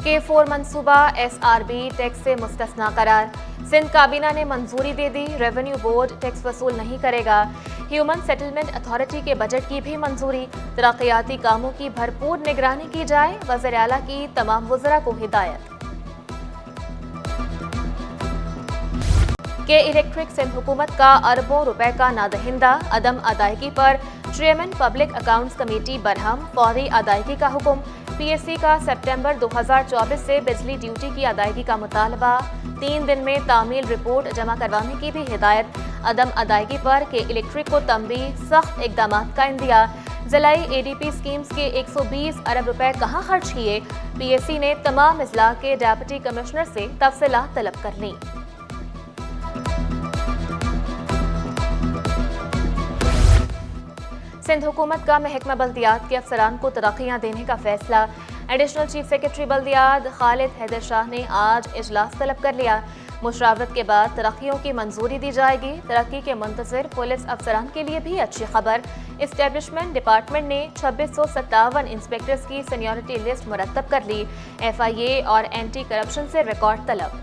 K4 मंसूबा SRB tax से मुस्तस्ना करार। सिंध काबीना ने मंजूरी दे दी, रेवेन्यू बोर्ड टैक्स वसूल नहीं करेगा। ह्यूमन सेटलमेंट अथॉरिटी के बजट की भी मंजूरी। तरक्याती कामों की भरपूर निगरानी की जाए, वज़ीर आला की तमाम वज़रा को हिदायत। के इलेक्ट्रिक सिंध हुकूमत का अरबों रुपए का नादहिंदा, अदम अदायगी पर chairman public accounts committee Barham, फौरी अदायगी का हुक्म। PSC का सितंबर 2024 से बिजली ड्यूटी की अदायगी का मुतालबा। 3 दिन में तामील रिपोर्ट जमा करवाने की भी हिदायत। अदम अदायगी पर के इलेक्ट्रिक को तंबीह, सख्त इकदाम का इंदिया। ज़िलाई ADP स्कीम्स के 120 अरब रुपए कहाँ खर्च किए? PSC ने तमाम अजला के डेप्यूटी कमिश्नर से तफसीलात तलब कर ली। सिंध हुकूमत का महकमा बल्दियात के अफसरान को तरक्कियाँ देने का फैसला। एडिशनल चीफ सेक्रेटरी बल्दियात खालिद हैदर शाह ने आज इजलास तलब कर लिया। मुशावरत के बाद तरक्कियों की मंजूरी दी जाएगी। तरक्की के मुंतज़िर पुलिस अफसरान के लिए भी अच्छी खबर। इस्टेब्लिशमेंट डिपार्टमेंट ने 2657 इंस्पेक्टर्स की सीनियरिटी लिस्ट मुरतब कर ली। FIA और एंटी करप्शन से रिकॉर्ड तलब।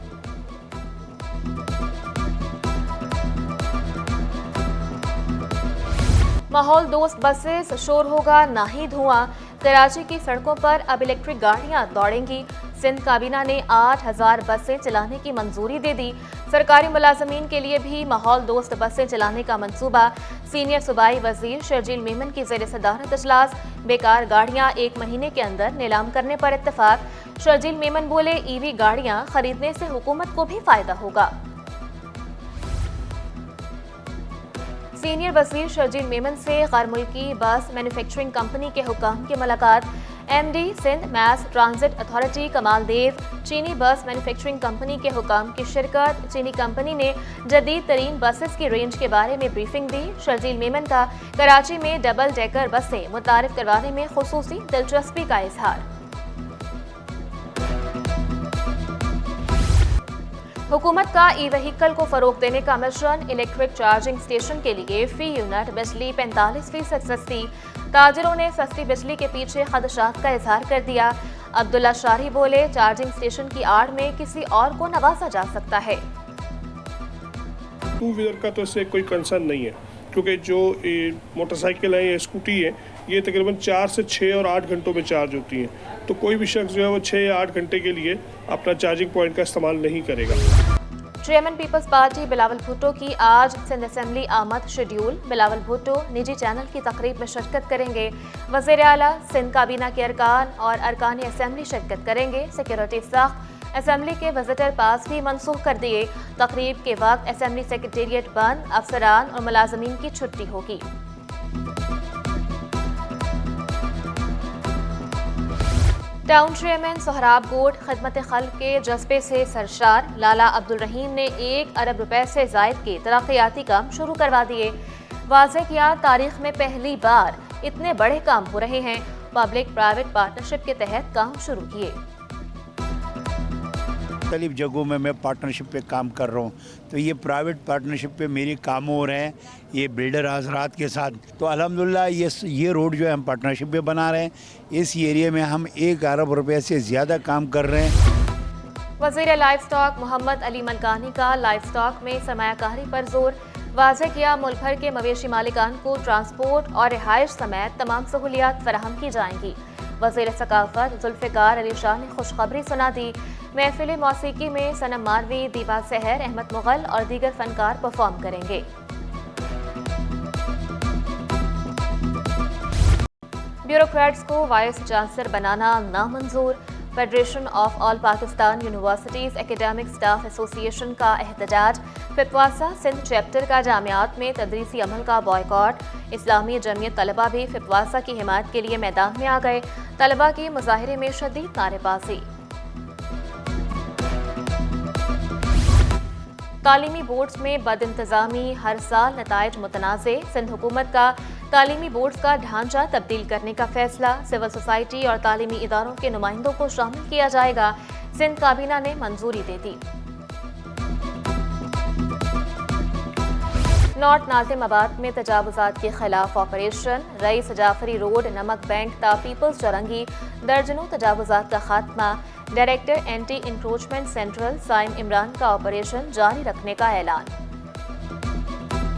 माहौल दोस्त बसेस, शोर होगा ना ही धुआं। कराची की सड़कों पर अब इलेक्ट्रिक गाड़ियां दौड़ेंगी। सिंध काबीना ने 8000 बसें चलाने की मंजूरी दे दी। सरकारी मुलाजमीन के लिए भी माहौल दोस्त बसें चलाने का मंसूबा। सीनियर सूबाई वजीर शर्जील मेमन की ज़ेर सदारत इजलास। बेकार गाड़ियां 1 महीने के अंदर नीलाम करने पर इत्तफाक। शर्जील मेमन बोले, EV गाड़ियां खरीदने से हुकूमत को भी फायदा होगा। सीनियर वजीर शर्जील मेमन से गैर मुल्की बस मैन्युफैक्चरिंग कंपनी के हुकाम की मुलाकात। MD Sindh mass transit authority Kamal Dev, चीनी बस मैन्युफैक्चरिंग कंपनी के हुकाम की शिरकत। चीनी कंपनी ने जदीद तरीन बसेस की रेंज के बारे में ब्रीफिंग दी। शर्जील मेमन का कराची में डबल डेकर बसें मुतारिफ करवाने में खुसूसी दिलचस्पी का इजहार। हुकूमत का ई-व्हीकल को फरोग देने का मिशन। इलेक्ट्रिक चार्जिंग स्टेशन के लिए फी यूनिट बिजली 45% सस्ती। ताजिरों ने सस्ती बिजली के पीछे खदशात का इजहार कर दिया। अब्दुल्ला शाही बोले, चार्जिंग स्टेशन की आड़ में किसी और को नवाजा जा सकता है। 2 व्हीलर का तो इससे कोई कंसर्न नहीं है, क्योंकि जो मोटरसाइकिल है या स्कूटी है, ये तकरीबन 4 से 6 और 8 घंटों में चार्ज होती हैं। तो कोई भी शख्स जो है वो 6 या 8 घंटे के लिए अपना चार्जिंग पॉइंट का इस्तेमाल नहीं करेगा। चेयरमैन पीपल्स पार्टी बिलावल भुट्टो की आज सिंध असेंबली आमद शेड्यूल। बिलावल भुट्टो निजी चैनल की तकरीब में शिरकत करेंगे। वज़ीर आला, सिंध काबीना के अरकान और अरकान असेंबली शिरकत करेंगे। सिक्योरिटी सख्त। असेंबली के विजिटर पास भी मनसूख कर दिए। तकरीब के वक्त असेंबली सेक्रेटेरिएट बंद, अफसरान और मुलाजमीन की छुट्टी होगी। टाउन चेयरमैन सोहराब गोट खिदमत खल्क के जज्बे से सरशार। लाला अब्दुल रहीम ने 1 अरब रुपए से जायद के तरक्याती काम शुरू करवा दिए। वाज़ेह किया, तारीख में पहली बार इतने बड़े काम हो रहे हैं। पब्लिक प्राइवेट पार्टनरशिप के तहत काम शुरू किए। मुख्तलिफ जगहों में मैं पार्टनरशिप पे काम कर रहा हूँ, तो ये प्राइवेट पार्टनरशिप पे मेरे काम हो रहे हैं, ये बिल्डर हजरात के साथ। तो अल्हम्दुलिल्लाह ये रोड जो है हम पार्टनरशिप पे बना रहे हैं। इस एरिया में हम 1 अरब रुपए से ज़्यादा काम कर रहे हैं। वज़ीर लाइफ स्टॉक मोहम्मद अली मलकानी का लाइफ स्टॉक में सरमायाकारी पर जोर। वाज़ेह किया, मुल्क भर के मवेशी मालिकान को ट्रांसपोर्ट और रिहाइश समेत तमाम सहूलियात फराहम की जाएंगी। वज़ीर सकाफत जुल्फ़िकार अली शाह ने खुशखबरी सुना दी। महफिल मौसीकी में सनम मारवी, दीवा सहर, अहमद मुगल और दीगर फनकार परफॉर्म करेंगे। ब्यूरोक्रेट्स को वाइस चांसलर बनाना नामंजूर। Federation of all Pakistan universities academic staff association का एहतजाज। फिपवासा सिंध चैप्टर का जामियात में तदरीसी अमल का बॉयकॉट। इस्लामी जमीयत तलबा भी फिपवासा की हिमायत के लिए मैदान में आ गए। तलबा की मुजाहिरे में शदीद नारेबाजी। तालीमी बोर्ड्स में बदइंतजामी, हर साल नताइज मुतनाज़े। सिंध हुकूमत का तालीमी बोर्ड्स का ढांचा तब्दील करने का फैसला। सिविल सोसाइटी और तालीमी इदारों के नुमाइंदों को शामिल किया जाएगा। सिंध काबीना ने मंजूरी दे दी। नॉर्थ नाजिमाबाद में तजावुजात के खिलाफ ऑपरेशन, रईस जाफरी रोड, नमक बैंक ता पीपल्स चौरंगी दर्जनों तजावुजात का खात्मा, director anti encroachment central Saim Imran का ऑपरेशन जारी रखने का ऐलान।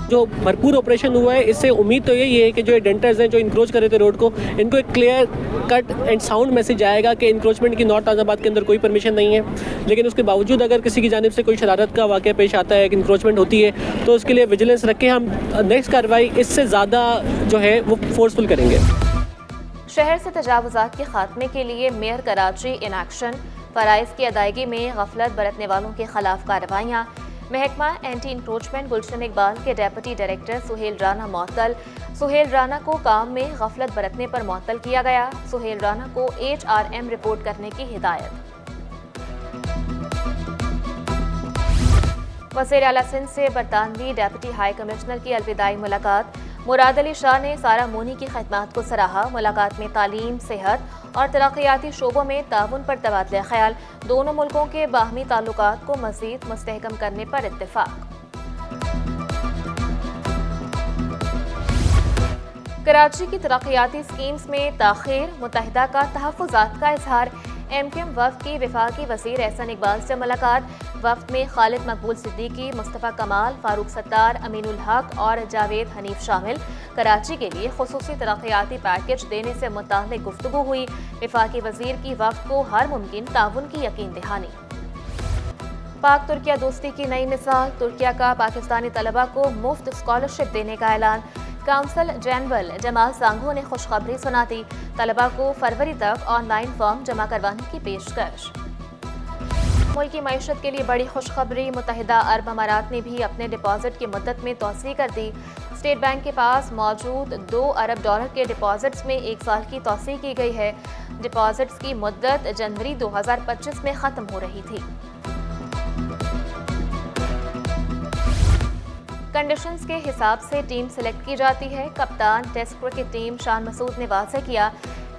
जो भरपूर ऑपरेशन हुआ है, इससे उम्मीद तो यही है कि जो डेंटर्स हैं जो इंक्रोच कर रहे थे रोड को, इनको एक clear cut and sound message आएगा कि इंक्रोचमेंट की नॉर्थ नाजिमाबाद के अंदर कोई परमिशन नहीं है। लेकिन उसके बावजूद अगर किसी की जानिब से कोई शरारत का वाक़या पेश आता है कि इंक्रोचमेंट होती है तो उसके लिए विजिलेंस रखें। हम नेक्स्ट कार्रवाई इससे ज़्यादा जो है वो फोर्सफुल करेंगे। शहर से तजावुजात के खात्मे के लिए मेयर कराची इन एक्शन, फ़राइज़ की अदायगी में गफलत बरतने वालों के खिलाफ कार्रवाइयाँ। महकमा एंटी इंक्रोचमेंट गुलशन इकबाल के डेप्यूटी डायरेक्टर सुहेल राना मअतल, सुहेल राना को काम में गफलत बरतने पर मअतल किया गया। सुहेल राना को HRM रिपोर्ट करने की हिदायत। वज़ीर आला सिंध से बरतानवी डेप्यूटी हाई कमिश्नर की अलविदाई मुलाकात। मुराद अली शाह ने सारा मोनी की खिदमत को सराहा। मुलाकात में तालीम, सेहत और तरक्याती शोबों में ताउन पर तबादला ख्याल, दोनों मुल्कों के बाहमी ताल्लुकात को मज़ीद मुस्तहकम करने पर इत्तेफाक। कराची की तरक्याती स्कीम्स में ताख़ीर, मुत्तहिदा का तहफ़्फ़ुज़ात का इजहार। MQM वफ़द की वफाकी वज़ीर एहसन इकबाल से मुलाकात। वफ़द में खालिद मकबूल सिद्दीकी, मुस्तफ़ा कमाल, फारूक सत्तार, अमीनुल हक और जावेद हनीफ शामिल। कराची के लिए खुसूसी तरक्याती पैकेज देने से मुताल्लिक़ गुफ्तगू हुई। वफाकी वज़ीर की वफ़द को हर मुमकिन ताउन की यकीन दहानी। पाक तुर्किया दोस्ती की नई मिसाल। तुर्किया का पाकिस्तानी तलबा को मुफ्त स्कॉलरशिप देने का ऐलान। काउंसिल जनरल जमाल सांघो ने खुशखबरी सुना दी। तलबा को फरवरी तक ऑनलाइन फॉर्म जमा करवाने की पेशकश। मुल्क की मईशत के लिए बड़ी खुशखबरी। मुत्तहिदा अरब अमारात ने भी अपने डिपॉजिट की मुद्दत में तोसी कर दी। स्टेट बैंक के पास मौजूद $2 अरब के डिपॉजिट्स में 1 साल की तोसी की गई है। डिपॉजिट्स की मुद्दत जनवरी 2025 में ख़त्म हो रही थी। कंडीशंस के हिसाब से टीम सिलेक्ट की जाती है। कप्तान test cricket team Shan Masood ने वाज़ेह किया,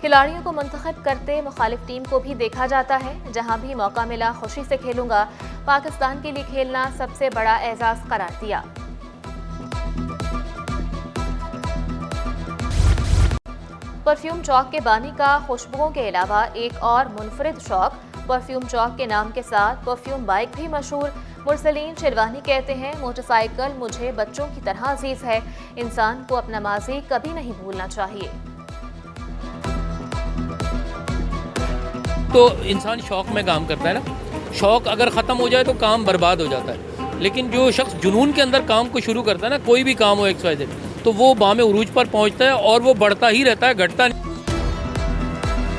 खिलाड़ियों को मुंतखब करते मुखालिफ टीम को भी देखा जाता है। जहां भी मौका मिला खुशी से खेलूंगा। पाकिस्तान के लिए खेलना सबसे बड़ा एजाज करार दिया। परफ्यूम चौक के बानी का खुशबुओं के अलावा एक और मुनफरिद शौक। परफ्यूम चौक के नाम के साथ परफ्यूम बाइक भी मशहूर। मुरसलीन शेरवानी कहते हैं, मोटरसाइकिल मुझे बच्चों की तरह अजीज है। इंसान को अपना माजी कभी नहीं भूलना चाहिए। तो इंसान शौक में काम करता है ना, शौक अगर ख़त्म हो जाए तो काम बर्बाद हो जाता है। लेकिन जो शख्स जुनून के अंदर काम को शुरू करता है ना, कोई भी काम हो XYZ, तो वो बामे उरूज पर पहुंचता है और वो बढ़ता ही रहता है, घटता नहीं।